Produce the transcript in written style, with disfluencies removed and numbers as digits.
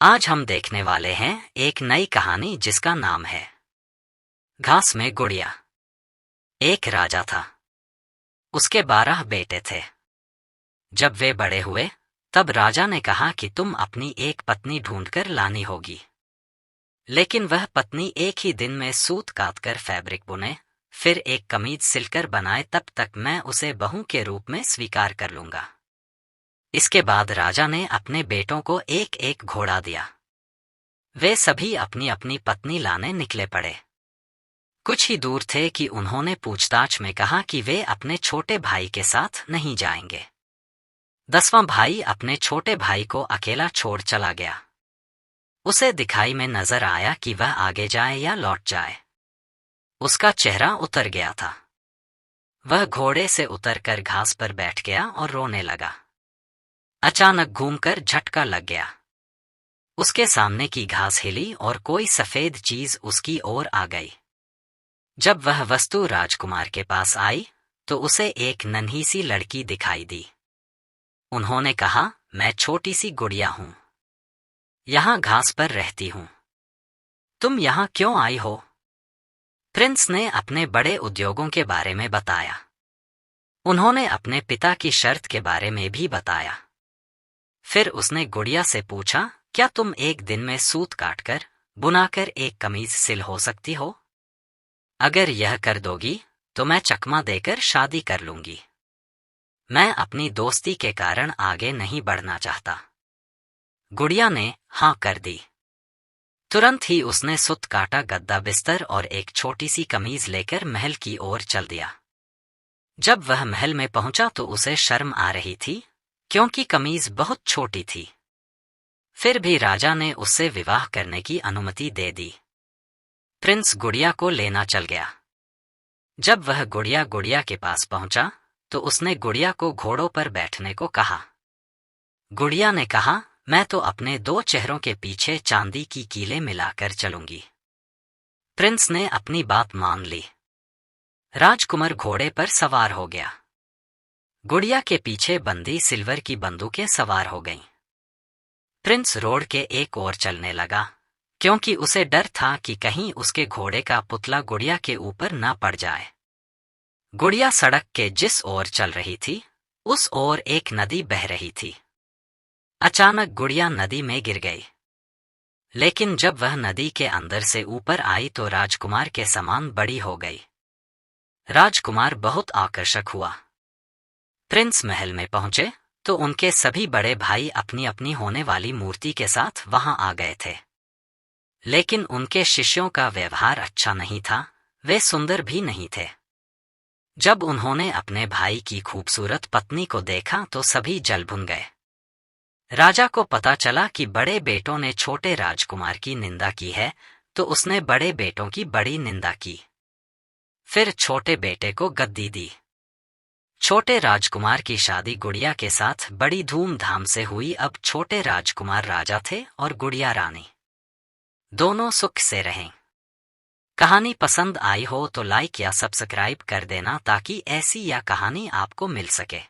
आज हम देखने वाले हैं एक नई कहानी जिसका नाम है घास में गुड़िया। एक राजा था। उसके 12 बेटे थे। जब वे बड़े हुए तब राजा ने कहा कि तुम अपनी एक पत्नी ढूंढकर लानी होगी। लेकिन वह पत्नी एक ही दिन में सूत काटकर फैब्रिक बुने, फिर एक कमीज सिलकर बनाए, तब तक मैं उसे बहू के रूप में स्वीकार कर लूंगा। इसके बाद राजा ने अपने बेटों को एक एक घोड़ा दिया। वे सभी अपनी अपनी पत्नी लाने निकले पड़े। कुछ ही दूर थे कि उन्होंने पूछताछ में कहा कि वे अपने छोटे भाई के साथ नहीं जाएंगे। 10वां भाई अपने छोटे भाई को अकेला छोड़ चला गया। उसे दिखाई में नजर आया कि वह आगे जाए या लौट जाए। उसका चेहरा उतर गया था। वह घोड़े से उतरकर घास पर बैठ गया और रोने लगा। अचानक घूमकर झटका लग गया। उसके सामने की घास हिली और कोई सफेद चीज उसकी ओर आ गई। जब वह वस्तु राजकुमार के पास आई तो उसे एक नन्ही सी लड़की दिखाई दी। उन्होंने कहा, मैं छोटी सी गुड़िया हूं, यहां घास पर रहती हूं। तुम यहां क्यों आई हो? प्रिंस ने अपने बड़े उद्योगों के बारे में बताया। उन्होंने अपने पिता की शर्त के बारे में भी बताया। फिर उसने गुड़िया से पूछा, क्या तुम एक दिन में सूत काटकर बुनाकर एक कमीज सिल हो सकती हो? अगर यह कर दोगी तो मैं चकमा देकर शादी कर लूंगी। मैं अपनी दोस्ती के कारण आगे नहीं बढ़ना चाहता। गुड़िया ने हाँ कर दी। तुरंत ही उसने सूत काटा गद्दा बिस्तर और एक छोटी सी कमीज लेकर महल की ओर चल दिया। जब वह महल में पहुंचा तो उसे शर्म आ रही थी, क्योंकि कमीज बहुत छोटी थी। फिर भी राजा ने उससे विवाह करने की अनुमति दे दी। प्रिंस गुड़िया को लेना चल गया। जब वह गुड़िया के पास पहुंचा तो उसने गुड़िया को घोड़ों पर बैठने को कहा। गुड़िया ने कहा, मैं तो अपने 2 चेहरों के पीछे चांदी की कीलें मिलाकर चलूंगी। प्रिंस ने अपनी बात मान ली। राजकुमार घोड़े पर सवार हो गया। गुड़िया के पीछे बंदी सिल्वर की बंदूकें सवार हो गईं। प्रिंस रोड के एक ओर चलने लगा, क्योंकि उसे डर था कि कहीं उसके घोड़े का पुतला गुड़िया के ऊपर ना पड़ जाए। गुड़िया सड़क के जिस ओर चल रही थी उस ओर एक नदी बह रही थी। अचानक गुड़िया नदी में गिर गई। लेकिन जब वह नदी के अंदर से ऊपर आई तो राजकुमार के समान बड़ी हो गई। राजकुमार बहुत आकर्षक हुआ। प्रिंस महल में पहुंचे तो उनके सभी बड़े भाई अपनी अपनी होने वाली मूर्ति के साथ वहां आ गए थे। लेकिन उनके शिष्यों का व्यवहार अच्छा नहीं था, वे सुंदर भी नहीं थे। जब उन्होंने अपने भाई की खूबसूरत पत्नी को देखा तो सभी जल भुन गए। राजा को पता चला कि बड़े बेटों ने छोटे राजकुमार की निंदा की है, तो उसने बड़े बेटों की बड़ी निंदा की। फिर छोटे बेटे को गद्दी दी। छोटे राजकुमार की शादी गुड़िया के साथ बड़ी धूमधाम से हुई। अब छोटे राजकुमार राजा थे और गुड़िया रानी। दोनों सुख से रहें। कहानी पसंद आई हो तो लाइक या सब्सक्राइब कर देना ताकि ऐसी या कहानी आपको मिल सके।